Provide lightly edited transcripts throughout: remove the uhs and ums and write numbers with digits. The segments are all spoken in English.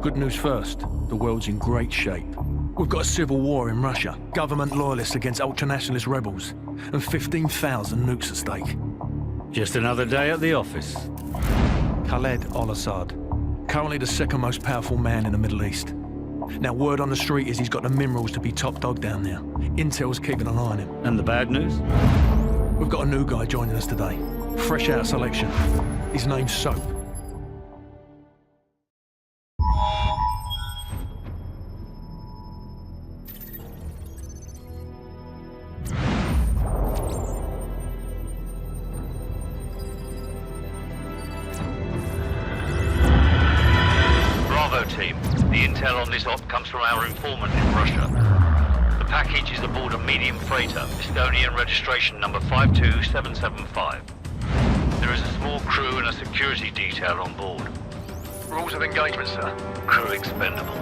Good news first, the world's in great shape. We've got a civil war in Russia, government loyalists against ultranationalist rebels, and 15,000 nukes at stake. Just another day at the office. Khaled al-Assad, currently the second most powerful man in the Middle East. Now, word on the street is he's got the minerals to be top dog down there. Intel's keeping an eye on him. And the bad news? We've got a new guy joining us today, fresh out of selection. His name's Soap. Team. The intel on this op comes from our informant in Russia. The package is aboard a medium freighter, Estonian registration number 52775. There is a small crew and a security detail on board. Rules of engagement, sir. Crew expendable.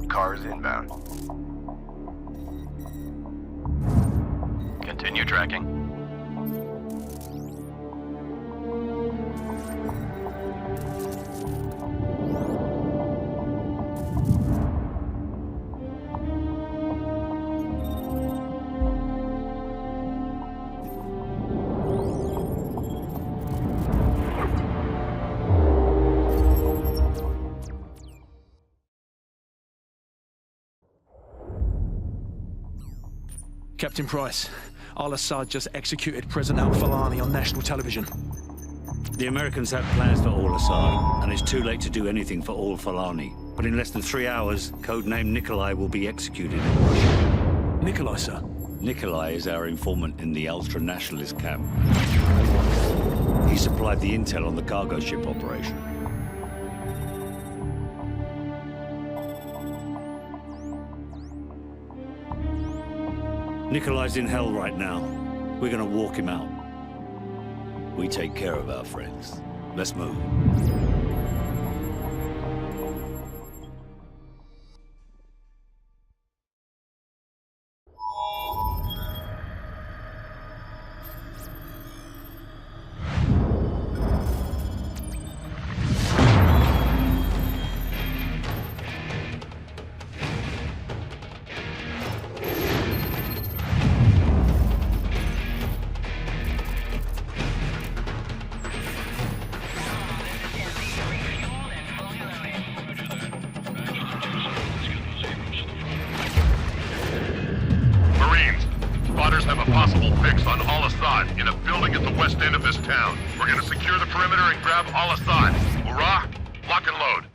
Cars inbound. Continue tracking. Captain Price, al-Assad just executed President al-Falani on national television. The Americans have plans for al-Assad, and it's too late to do anything for al-Falani. But in less than 3 hours, codename Nikolai will be executed in Russia. Nikolai, sir? Nikolai is our informant in the ultra-nationalist camp. He supplied the intel on the cargo ship operation. Nikolai's in hell right now. We're gonna walk him out. We take care of our friends. Let's move. Have a possible fix on al-Assad in a building at the west end of this town. We're gonna secure the perimeter and grab al-Assad. Hurrah! Lock and load.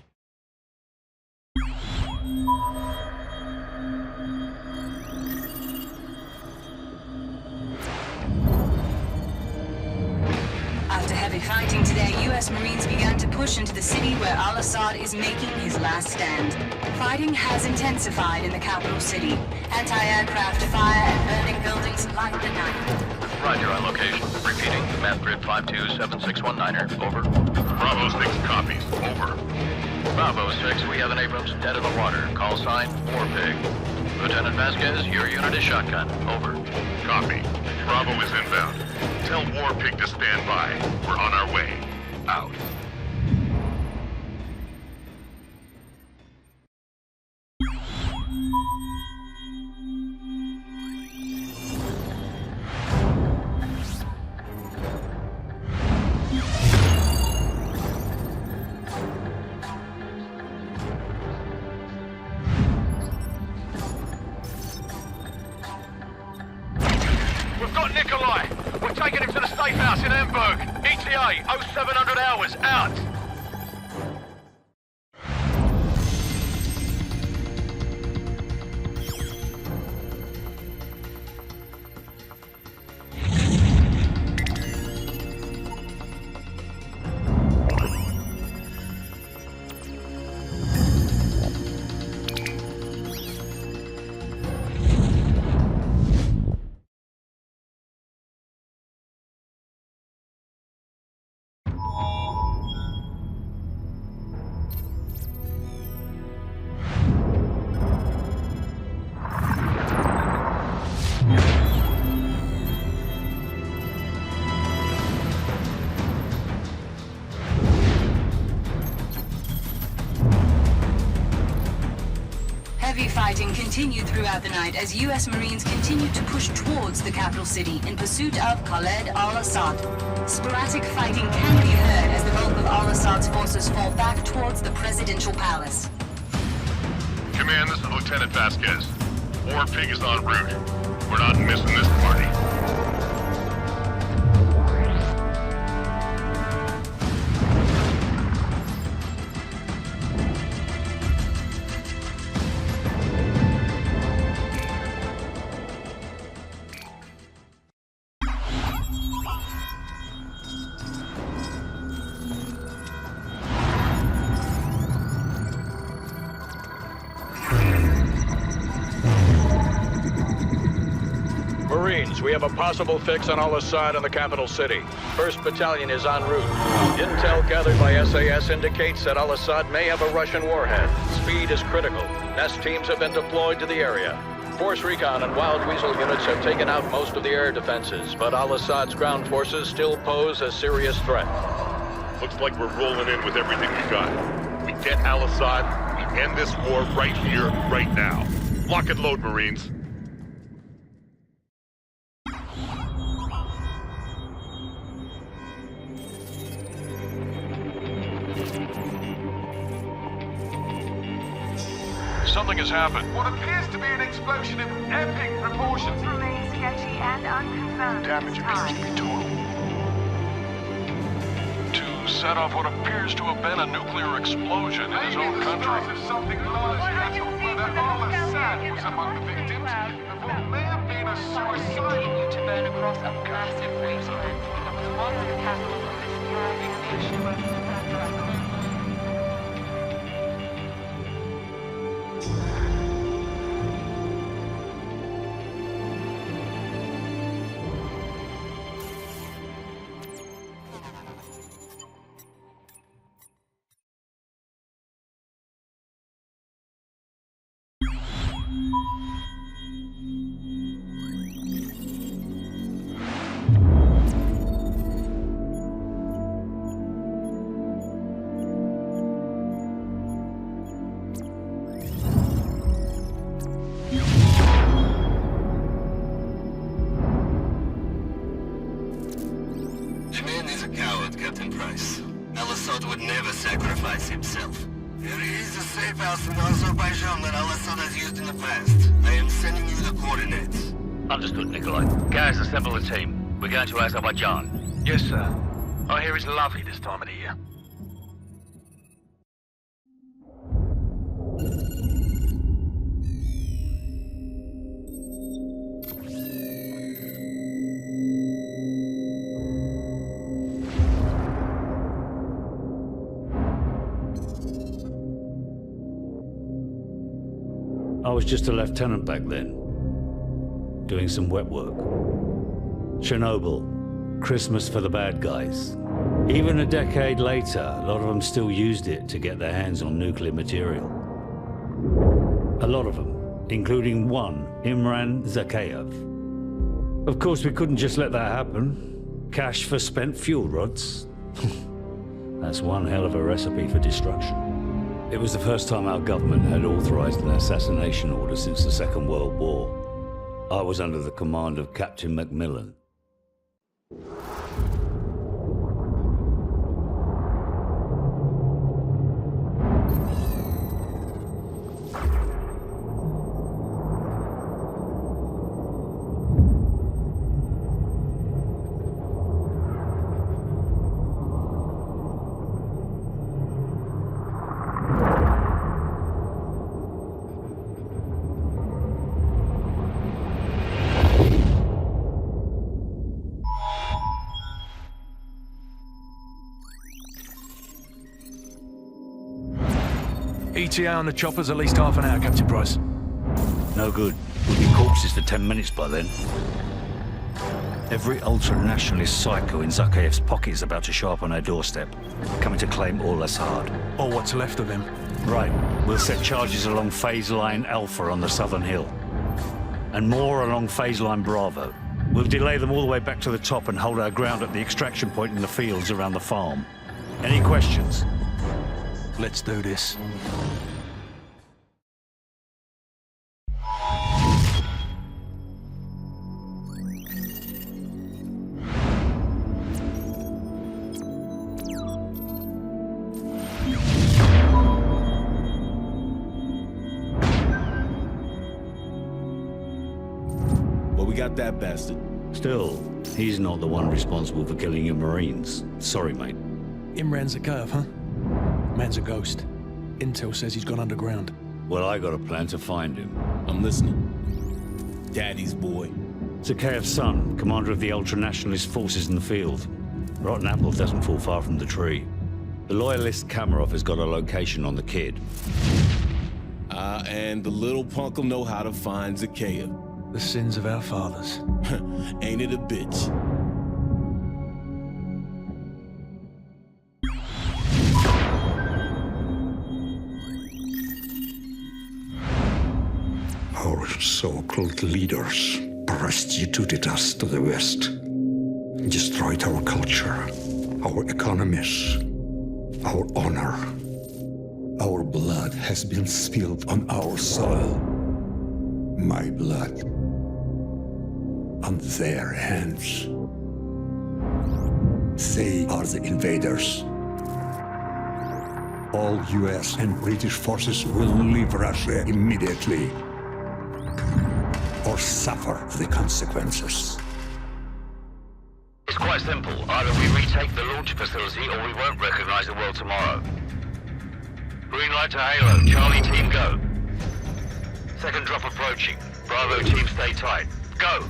After heavy fighting today, U.S. Marines began to push into the city where al-Assad is making his last stand. Fighting has intensified in the capital city. Anti-aircraft fire and burning buildings light the night. Roger on location. Repeating, map grid 527619er, over. Bravo 6 copies, over. Bravo 6, we have an Abrams dead in the water. Call sign, Warpig. Lieutenant Vasquez, your unit is shotgun, over. Copy. Bravo is inbound. Tell Warpig to stand by. We're on our way. Out. We've got Nikolai. We're taking him to the safe house in Hamburg. ETA 0700 hours. Out. fighting continued throughout the night as U.S. Marines continued to push towards the capital city in pursuit of Khaled al-Assad. Sporadic fighting can be heard as the bulk of al-Assad's forces fall back towards the presidential palace. Command, this is Lieutenant Vasquez. War Pig is en route. We're not missing this party. Marines, we have a possible fix on al-Assad in the capital city. 1st Battalion is en route. Intel gathered by SAS indicates that al-Assad may have a Russian warhead. Speed is critical. Nest teams have been deployed to the area. Force Recon and Wild Weasel units have taken out most of the air defenses, but al-Assad's ground forces still pose a serious threat. Looks like we're rolling in with everything we got. We get al-Assad, we end this war right here, right now. Lock and load, Marines. Something has happened. What appears to be an explosion of epic proportions. Remains sketchy and unconfirmed. Damage appears to be total. To set off what appears to have been a nuclear explosion in his own Maybe the country. start of something larger. Whether al-Assad was among the victims of what may have been a suicide. To burn across a massive wasteland. It was once the capital of this thriving nation. The man is a coward, Captain Price. Al-Assad would never sacrifice himself. There is a safe house in Azerbaijan that Al-Assad has used in the past. I am sending you the coordinates. Understood, Nikolai. Gaz, assemble a team. We're going to Azerbaijan. Yes, sir. I hear it's lovely this time of the year. I was just a lieutenant back then, doing some wet work. Chernobyl, Christmas for the bad guys. Even a decade later, a lot of them still used it to get their hands on nuclear material. A lot of them, including one, Imran Zakhaev. Of course, we couldn't just let that happen. Cash for spent fuel rods. That's one hell of a recipe for destruction. It was the first time our government had authorized an assassination order since the Second World War. I was under the command of Captain Macmillan. ETA on the chopper's at least half an hour, Captain Price. No good. We'll be corpses for 10 minutes by then. Every ultra-nationalist psycho in Zakhaev's pocket is about to show up on our doorstep, coming to claim al-Assad. Or what's left of him. Right. We'll set charges along phase line Alpha on the southern hill. And more along phase line Bravo. We'll delay them all the way back to the top and hold our ground at the extraction point in the fields around the farm. Any questions? Let's do this. got that bastard. Still, he's not the one responsible for killing your Marines. Sorry, mate. Imran Zakhaev, huh? Man's a ghost. Intel says he's gone underground. Well, I got a plan to find him. I'm listening. Daddy's boy. Zakhaev's son, commander of the ultra-nationalist forces in the field. Rotten apple doesn't fall far from the tree. The loyalist Kamarov has got a location on the kid. And the little punk'll know how to find Zakhaev. The sins of our fathers. Ain't it a bitch? Our so-called leaders prostituted us to the West, destroyed our culture, our economies, our honor. Our blood has been spilled on our soil. My blood on their hands. They are the invaders. All US and British forces will leave Russia immediately, or suffer the consequences. It's quite simple. Either we retake the launch facility or we won't recognize the world tomorrow. Green light to Halo. Charlie team, go. Second drop approaching. Bravo team, stay tight. Go!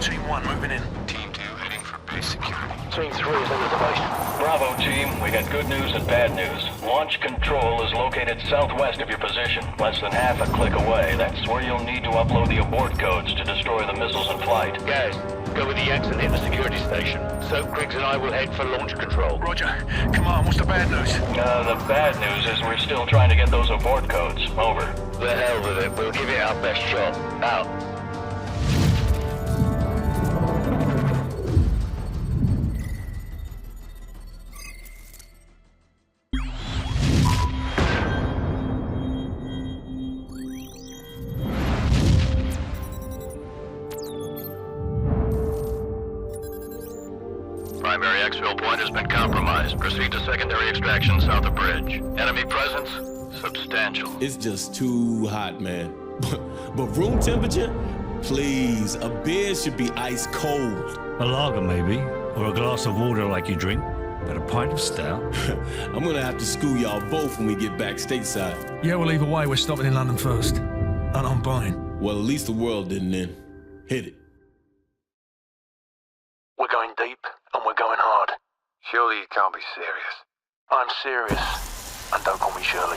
Team 1 moving in. Team 2 heading for base security. Team 3 is under the base. Bravo team, we got good news and bad news. Launch control is located southwest of your position, less than half a click away. That's where you'll need to upload the abort codes to destroy the missiles in flight. Guys, go with the X and hit the security station. Soap Griggs and I will head for launch control. Roger. Come on, what's the bad news? The bad news is we're still trying to get those abort codes. Over. The hell with it. We'll give it our best shot. Out. Primary exfil point has been compromised. Proceed to secondary extraction south of bridge. Enemy presence? Substantial. It's just too hot, man. But room temperature? Please, a beer should be ice cold. A lager, maybe, or a glass of water like you drink, but a pint of stout. I'm gonna have to school y'all both when we get back stateside. Yeah, well, either way, we're stopping in London first. And I'm buying. Well, at least the world didn't end. Hit it. We're going deep, and we're going hard. Surely you can't be serious. I'm serious. And don't call me Shirley.